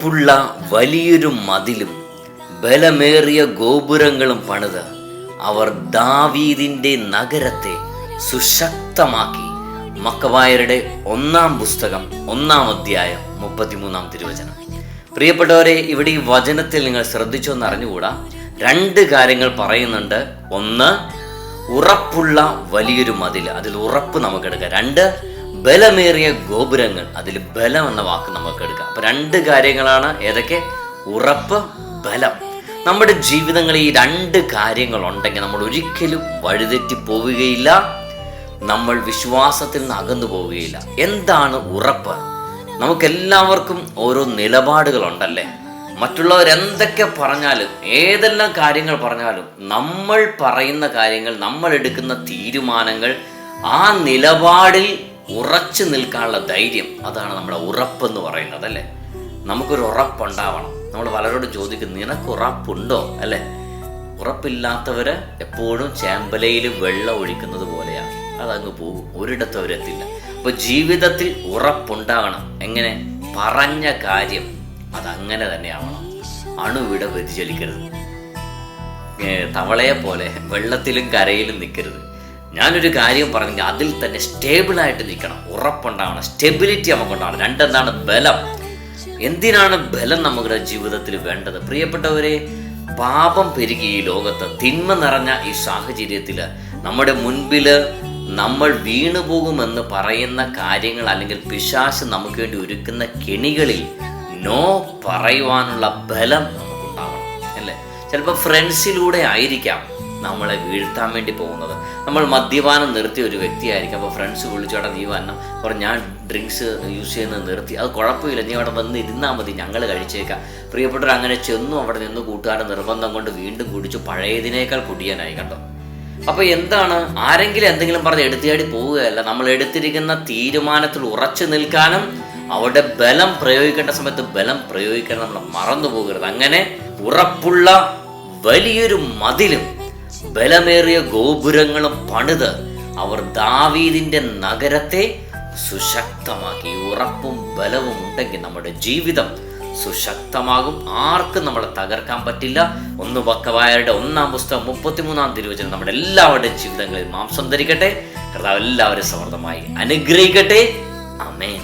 ഉറപ്പുള്ള വലിയൊരു മതിലും ബലമേറിയ ഗോപുരങ്ങളും പണിത് അവർ ദാവീദിന്റെ നഗരത്തെ സുശക്തമാക്കി. മക്കവായരുടെ 1-ാം പുസ്തകം 1-ാം അധ്യായം 33-ാം തിരുവചനം. പ്രിയപ്പെട്ടവരെ, ഇവിടെ ഈ വചനത്തിൽ നിങ്ങൾ ശ്രദ്ധിച്ചോന്ന് അറിഞ്ഞുകൂടാ, 2 കാര്യങ്ങൾ പറയുന്നുണ്ട്. 1, ഉറപ്പുള്ള വലിയൊരു മതിൽ, അതിൽ ഉറപ്പ് നമുക്കെടുക്കാം. 2, ബലമേറിയ ഗോപുരങ്ങൾ, അതിൽ ബലം എന്ന വാക്ക് നമുക്ക് എടുക്കാം. അപ്പൊ 2 കാര്യങ്ങളാണ്. ഏതൊക്കെ? ഉറപ്പ്, ബലം. നമ്മുടെ ജീവിതങ്ങളിൽ ഈ 2 കാര്യങ്ങൾ ഉണ്ടെങ്കിൽ നമ്മൾ ഒരിക്കലും വഴിതെറ്റി പോവുകയില്ല, നമ്മൾ വിശ്വാസത്തിൽ നിന്ന് അകന്നു പോവുകയില്ല. എന്താണ് ഉറപ്പ്? നമുക്കെല്ലാവർക്കും ഓരോ നിലപാടുകളുണ്ടല്ലേ. മറ്റുള്ളവർ എന്തൊക്കെ പറഞ്ഞാലും, ഏതെല്ലാം കാര്യങ്ങൾ പറഞ്ഞാലും, നമ്മൾ പറയുന്ന കാര്യങ്ങൾ, നമ്മൾ എടുക്കുന്ന തീരുമാനങ്ങൾ, ആ നിലപാടിൽ ഉറച്ചു നിൽക്കാനുള്ള ധൈര്യം, അതാണ് നമ്മുടെ ഉറപ്പെന്ന് പറയുന്നത് അല്ലേ. നമുക്കൊരു ഉറപ്പുണ്ടാവണം. നമ്മൾ പലരോടും ചോദിക്കും, നിനക്ക് ഉറപ്പുണ്ടോ അല്ലേ. ഉറപ്പില്ലാത്തവര് എപ്പോഴും ചേമ്പലയിൽ വെള്ളം ഒഴിക്കുന്നത് പോലെയാണ്, അതങ്ങ് പോകും, ഒരിടത്തും അവരെത്തില്ല. അപ്പൊ ജീവിതത്തിൽ ഉറപ്പുണ്ടാകണം. എങ്ങനെ? പറഞ്ഞ കാര്യം അതങ്ങനെ തന്നെ ആവണം. അണുവിട വ്യതിചലിക്കരുത്. തവളയെ പോലെ വെള്ളത്തിലും കരയിലും നിൽക്കരുത്. ഞാനൊരു കാര്യം പറഞ്ഞെങ്കിൽ അതിൽ തന്നെ സ്റ്റേബിളായിട്ട് നിൽക്കണം, ഉറപ്പുണ്ടാവണം, സ്റ്റെബിലിറ്റി നമുക്കുണ്ടാവണം. 2 എന്താണ്? ബലം. എന്തിനാണ് ബലം നമ്മുടെ ജീവിതത്തിൽ വേണ്ടത്? പ്രിയപ്പെട്ടവരെ, പാപം പെരുകി ഈ ലോകത്ത്, തിന്മ നിറഞ്ഞ ഈ സാഹചര്യത്തിൽ നമ്മുടെ മുൻപിൽ നമ്മൾ വീണുപോകുമെന്ന് പറയുന്ന കാര്യങ്ങൾ, അല്ലെങ്കിൽ പിശാച് നമുക്ക് വേണ്ടി ഒരുക്കുന്ന കെണികളിൽ നോ പറയുവാനുള്ള ബലം നമുക്കുണ്ടാവണം അല്ലേ. ചിലപ്പോൾ ഫ്രണ്ട്സിലൂടെ ആയിരിക്കാം നമ്മളെ വീഴ്ത്താൻ വേണ്ടി പോകുന്നത്. നമ്മൾ മദ്യപാനം നിർത്തിയ ഒരു വ്യക്തിയായിരിക്കും. അപ്പോൾ ഫ്രണ്ട്സ് വിളിച്ചോടെ നീ വരണം പറഞ്ഞു, ഞാൻ ഡ്രിങ്ക്സ് യൂസ് ചെയ്യുന്നത് നിർത്തി, അത് കുഴപ്പമില്ല, നീ അവിടെ വന്ന് ഇരുന്നാൽ മതി, ഞങ്ങൾ കഴിച്ചേക്കാം. പ്രിയപ്പെട്ടവർ, അങ്ങനെ ചെന്നു അവിടെ നിന്ന് കൂട്ടുകാരുടെ നിർബന്ധം കൊണ്ട് വീണ്ടും കുടിച്ചു, പഴയതിനേക്കാൾ കുടിയാനായി. കണ്ടോ? അപ്പോൾ എന്താണ്? ആരെങ്കിലും എന്തെങ്കിലും പറഞ്ഞ് എടുത്തിയാടി പോവുകയല്ല, നമ്മൾ എടുത്തിരിക്കുന്ന തീരുമാനത്തിൽ ഉറച്ചു നിൽക്കാനും അവിടെ ബലം പ്രയോഗിക്കേണ്ട സമയത്ത് ബലം പ്രയോഗിക്കാൻ നമ്മൾ മറന്നു പോകരുത്. അങ്ങനെ ഉറപ്പുള്ള വലിയൊരു മതിലും ബലമേറിയ ഗോപുരങ്ങളും പണിത് അവർ ദാവീദിന്റെ നഗരത്തെ സുശക്തമാക്കി. ഉറപ്പും ബലവും ഉണ്ടെങ്കിൽ നമ്മുടെ ജീവിതം സുശക്തമാകും. ആർക്കും നമ്മളെ തകർക്കാൻ പറ്റില്ല. 1 മക്കവായരുടെ 1-ാം പുസ്തകം 33-ാം തിരുവചനം നമ്മുടെ എല്ലാവരുടെയും ജീവിതങ്ങളിൽ മാംസം ധരിക്കട്ടെ. കർത്താവ് എല്ലാവരും സമൃദ്ധമായി അനുഗ്രഹിക്കട്ടെ. ആമേൻ.